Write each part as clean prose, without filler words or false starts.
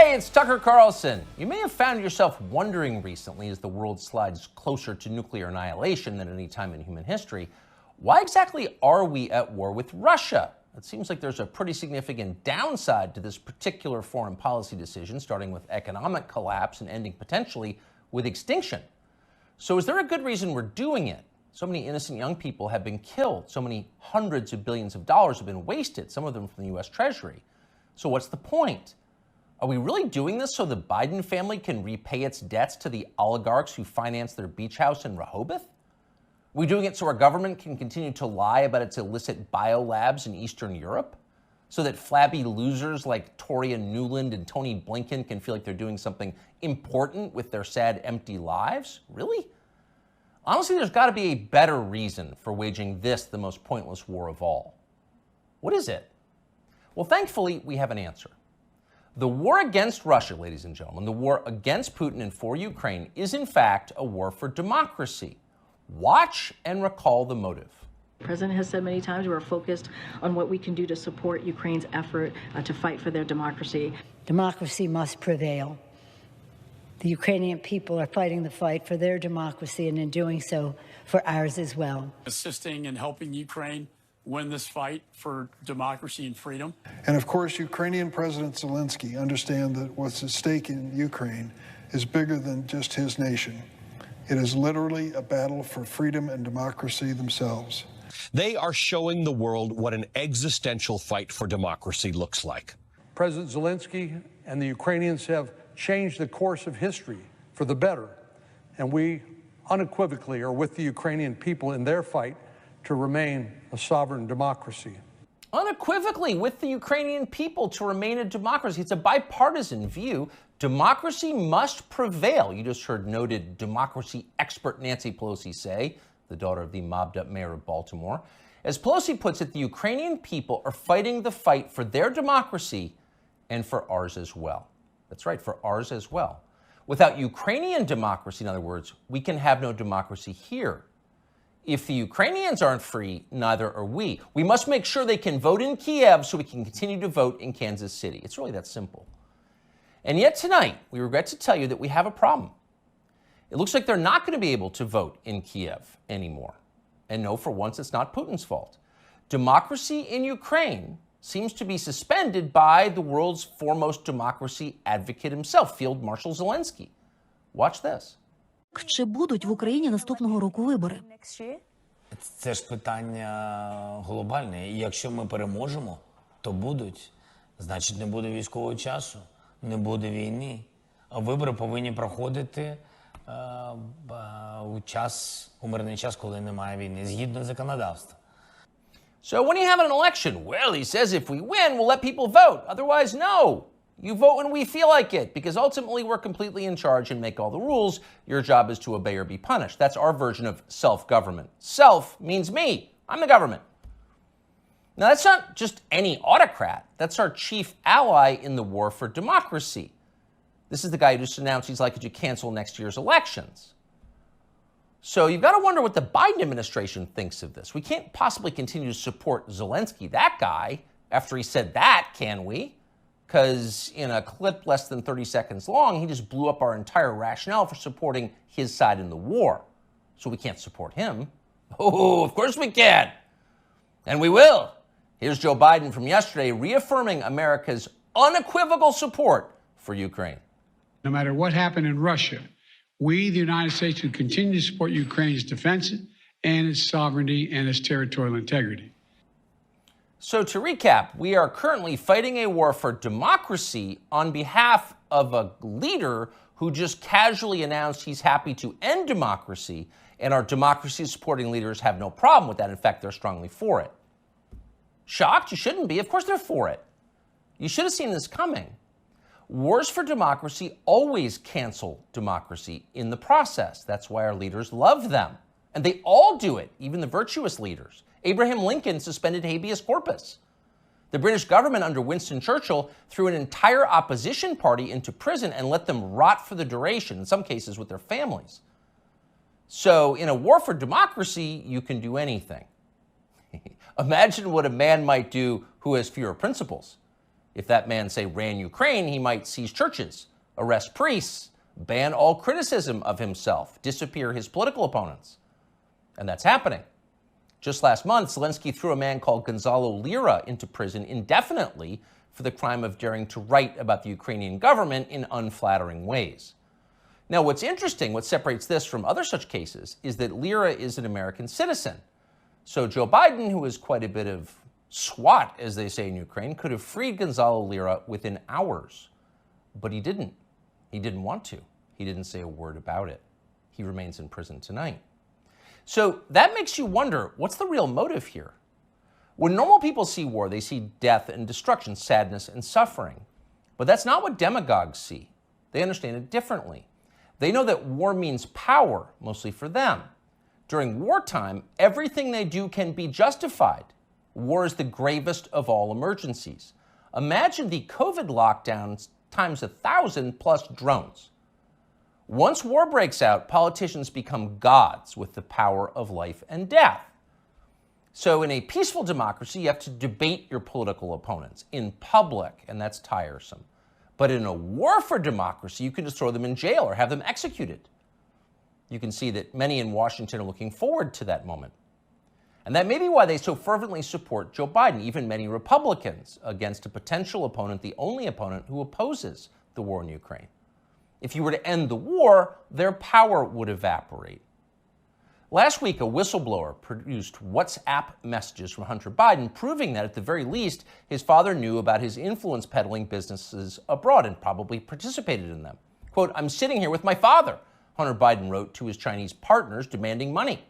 Hey, it's Tucker Carlson. You may have found yourself wondering recently, as the world slides closer to nuclear annihilation than any time in human history, why exactly are we at war with Russia? It seems like there's a pretty significant downside to this particular foreign policy decision, starting with economic collapse and ending potentially with extinction. So is there a good reason we're doing it? So many innocent young people have been killed. So many hundreds of billions of dollars have been wasted, some of them from the U.S. Treasury. So what's the point? Are we really doing this so the Biden family can repay its debts to the oligarchs who finance their beach house in Rehoboth? Are we doing it so our government can continue to lie about its illicit biolabs in Eastern Europe? So that flabby losers like Toria Nuland and Tony Blinken can feel like they're doing something important with their sad, empty lives? Really? Honestly, there's got to be a better reason for waging this, the most pointless war of all. What is it? Well, thankfully, we have an answer. The war against Russia, ladies and gentlemen, the war against Putin and for Ukraine is in fact a war for democracy. Watch and recall the motive. The president has said many times we're focused on what we can do to support Ukraine's effort to fight for their democracy. Democracy must prevail. The Ukrainian people are fighting the fight for their democracy, and in doing so, for ours as well. Assisting and helping Ukraine win this fight for democracy and freedom. And of course, Ukrainian President Zelensky understands that what's at stake in Ukraine is bigger than just his nation. It is literally a battle for freedom and democracy themselves. They are showing the world what an existential fight for democracy looks like. President Zelensky and the Ukrainians have changed the course of history for the better, and we unequivocally are with the Ukrainian people in their fight to remain a sovereign democracy. Unequivocally with the Ukrainian people to remain a democracy. It's a bipartisan view. Democracy must prevail. You just heard noted democracy expert Nancy Pelosi say, the daughter of the mobbed-up mayor of Baltimore. As Pelosi puts it, the Ukrainian people are fighting the fight for their democracy and for ours as well. That's right, for ours as well. Without Ukrainian democracy, in other words, we can have no democracy here. If the Ukrainians aren't free, neither are we. We must make sure they can vote in Kiev so we can continue to vote in Kansas City. It's really that simple. And yet tonight, we regret to tell you that we have a problem. It looks like they're not going to be able to vote in Kiev anymore. And no, for once, it's not Putin's fault. Democracy in Ukraine seems to be suspended by the world's foremost democracy advocate himself, Field Marshal Zelensky. Watch this. Чи будуть в Україні наступного року вибори? Це ж питання глобальне. І якщо ми переможемо, то будуть. Значить, не буде військового часу, не буде війни. А вибори повинні проходити у мирний час, коли немає війни, згідно законодавства. So when you have an election, well, he says if we win, we'll let people vote. Otherwise, no. You vote when we feel like it, because ultimately we're completely in charge and make all the rules. Your job is to obey or be punished. That's our version of self-government. Self means me. I'm the government. Now, that's not just any autocrat. That's our chief ally in the war for democracy. This is the guy who just announced he's likely to cancel next year's elections. So you've got to wonder what the Biden administration thinks of this. We can't possibly continue to support Zelensky, that guy, after he said that, can we? Because in a clip less than 30 seconds long, he just blew up our entire rationale for supporting his side in the war. So we can't support him. Oh, of course we can. And we will. Here's Joe Biden from yesterday reaffirming America's unequivocal support for Ukraine. No matter what happened in Russia, we, the United States, will continue to support Ukraine's defense and its sovereignty and its territorial integrity. So to recap, we are currently fighting a war for democracy on behalf of a leader who just casually announced he's happy to end democracy, and our democracy-supporting leaders have no problem with that. In fact, they're strongly for it. Shocked? You shouldn't be. Of course they're for it. You should have seen this coming. Wars for democracy always cancel democracy in the process. That's why our leaders love them. And they all do it, even the virtuous leaders. Abraham Lincoln suspended habeas corpus. The British government under Winston Churchill threw an entire opposition party into prison and let them rot for the duration, in some cases with their families. So in a war for democracy, you can do anything. Imagine what a man might do who has fewer principles. If that man, say, ran Ukraine, he might seize churches, arrest priests, ban all criticism of himself, disappear his political opponents. And that's happening. Just last month, Zelensky threw a man called Gonzalo Lira into prison indefinitely for the crime of daring to write about the Ukrainian government in unflattering ways. Now, what's interesting, what separates this from other such cases, is that Lira is an American citizen. So Joe Biden, who is quite a bit of SWAT, as they say in Ukraine, could have freed Gonzalo Lira within hours. But he didn't. He didn't want to. He didn't say a word about it. He remains in prison tonight. So that makes you wonder, what's the real motive here? When normal people see war, they see death and destruction, sadness and suffering. But that's not what demagogues see. They understand it differently. They know that war means power, mostly for them. During wartime, everything they do can be justified. War is the gravest of all emergencies. Imagine the COVID lockdowns times 1,000 plus drones. Once war breaks out, politicians become gods with the power of life and death. So in a peaceful democracy, you have to debate your political opponents in public, and that's tiresome. But in a war for democracy, you can just throw them in jail or have them executed. You can see that many in Washington are looking forward to that moment. And that may be why they so fervently support Joe Biden, even many Republicans, against a potential opponent, the only opponent who opposes the war in Ukraine. If you were to end the war, their power would evaporate. Last week, a whistleblower produced WhatsApp messages from Hunter Biden, proving that at the very least, his father knew about his influence peddling businesses abroad and probably participated in them. Quote, "I'm sitting here with my father," Hunter Biden wrote to his Chinese partners demanding money.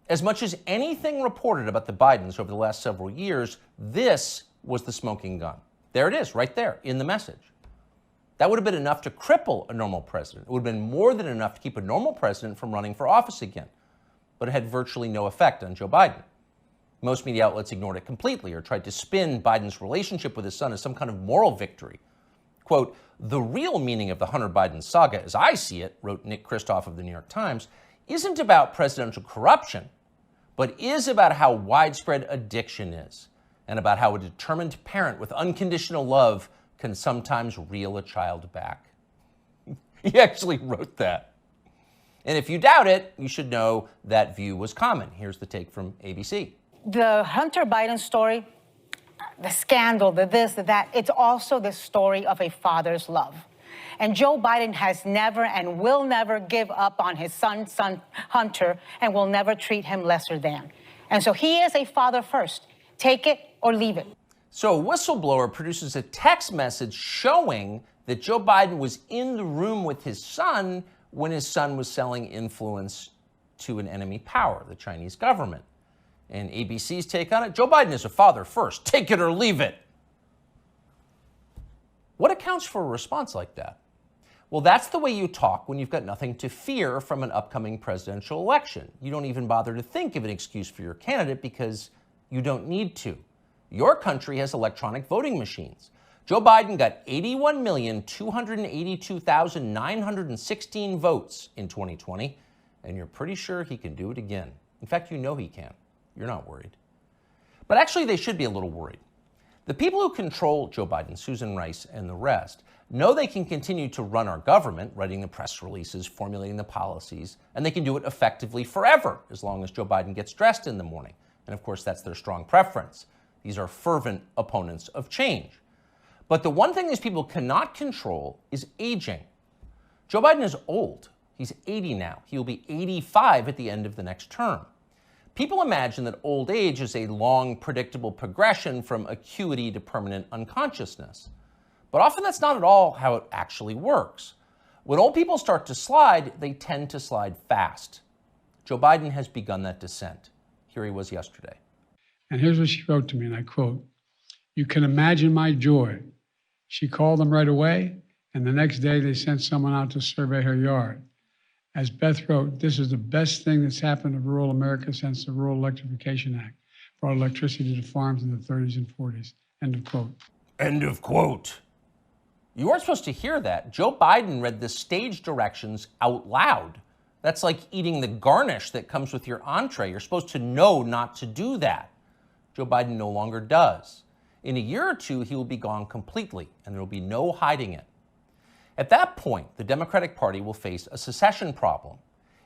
As much as anything reported about the Bidens over the last several years, this was the smoking gun. There it is, right there in the message. That would have been enough to cripple a normal president. It would have been more than enough to keep a normal president from running for office again. But it had virtually no effect on Joe Biden. Most media outlets ignored it completely or tried to spin Biden's relationship with his son as some kind of moral victory. Quote, "The real meaning of the Hunter Biden saga, as I see it," wrote Nick Kristof of the New York Times, "isn't about presidential corruption, but is about how widespread addiction is and about how a determined parent with unconditional love can sometimes reel a child back." He actually wrote that. And if you doubt it, you should know that view was common. Here's the take from ABC. The Hunter Biden story, the scandal, the this, the that, it's also the story of a father's love. And Joe Biden has never and will never give up on his son Hunter, and will never treat him lesser than. And so he is a father first. Take it or leave it. So a whistleblower produces a text message showing that Joe Biden was in the room with his son when his son was selling influence to an enemy power, the Chinese government. And ABC's take on it, Joe Biden is a father first. Take it or leave it. What accounts for a response like that? Well, that's the way you talk when you've got nothing to fear from an upcoming presidential election. You don't even bother to think of an excuse for your candidate because you don't need to. Your country has electronic voting machines. Joe Biden got 81,282,916 votes in 2020, and you're pretty sure he can do it again. In fact, you know he can. You're not worried. But actually, they should be a little worried. The people who control Joe Biden, Susan Rice, and the rest, know they can continue to run our government, writing the press releases, formulating the policies, and they can do it effectively forever, as long as Joe Biden gets dressed in the morning. And of course, that's their strong preference. These are fervent opponents of change. But the one thing these people cannot control is aging. Joe Biden is old. He's 80 now. He will be 85 at the end of the next term. People imagine that old age is a long, predictable progression from acuity to permanent unconsciousness. But often that's not at all how it actually works. When old people start to slide, they tend to slide fast. Joe Biden has begun that descent. Here he was yesterday. And here's what she wrote to me, and I quote, "You can imagine my joy. She called them right away, and the next day they sent someone out to survey her yard. As Beth wrote, this is the best thing that's happened to rural America since the Rural Electrification Act brought electricity to farms in the 30s and 40s. End of quote." End of quote. You weren't supposed to hear that. Joe Biden read the stage directions out loud. That's like eating the garnish that comes with your entree. You're supposed to know not to do that. Joe Biden no longer does. In a year or two, he will be gone completely, and there will be no hiding it. At that point, the Democratic Party will face a secession problem.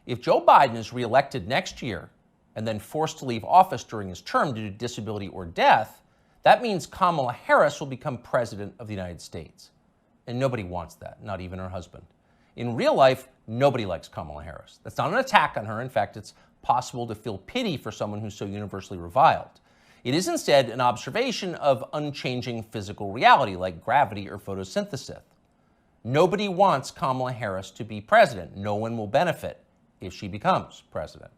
If Joe Biden is reelected next year and then forced to leave office during his term due to disability or death, that means Kamala Harris will become president of the United States. And nobody wants that, not even her husband. In real life, nobody likes Kamala Harris. That's not an attack on her. In fact, it's possible to feel pity for someone who's so universally reviled. It is instead an observation of unchanging physical reality like gravity or photosynthesis. Nobody wants Kamala Harris to be president. No one will benefit if she becomes president.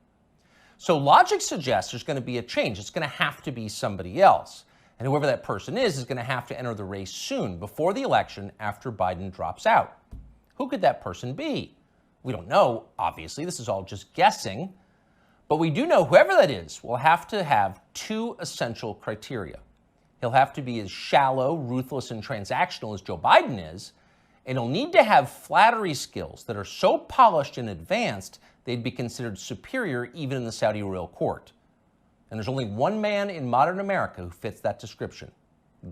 So logic suggests there's going to be a change. It's going to have to be somebody else. And whoever that person is going to have to enter the race soon, before the election, after Biden drops out. Who could that person be? We don't know, obviously. This is all just guessing. But we do know whoever that is will have to have two essential criteria. He'll have to be as shallow, ruthless, and transactional as Joe Biden is, and he'll need to have flattery skills that are so polished and advanced they'd be considered superior even in the Saudi royal court. And there's only one man in modern America who fits that description: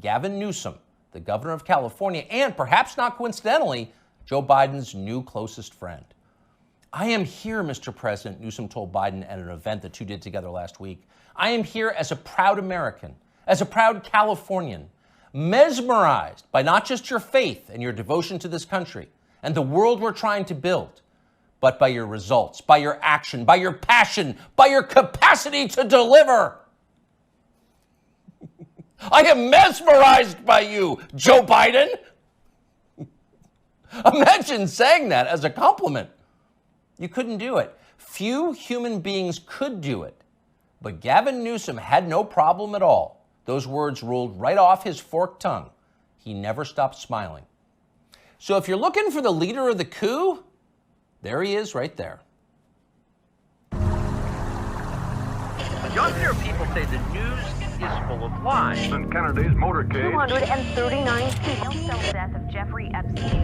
Gavin Newsom, the governor of California, and perhaps not coincidentally, Joe Biden's new closest friend. I am here, Mr. President, Newsom told Biden at an event the two did together last week. I am here as a proud American, as a proud Californian, mesmerized by not just your faith and your devotion to this country and the world we're trying to build, but by your results, by your action, by your passion, by your capacity to deliver. I am mesmerized by you, Joe Biden. Imagine saying that as a compliment. You couldn't do it. Few human beings could do it. But Gavin Newsom had no problem at all. Those words rolled right off his forked tongue. He never stopped smiling. So if you're looking for the leader of the coup, there he is right there. Younger people say the news is full of lies. In Kennedy's motorcade, 239 people. The death of Jeffrey Epstein.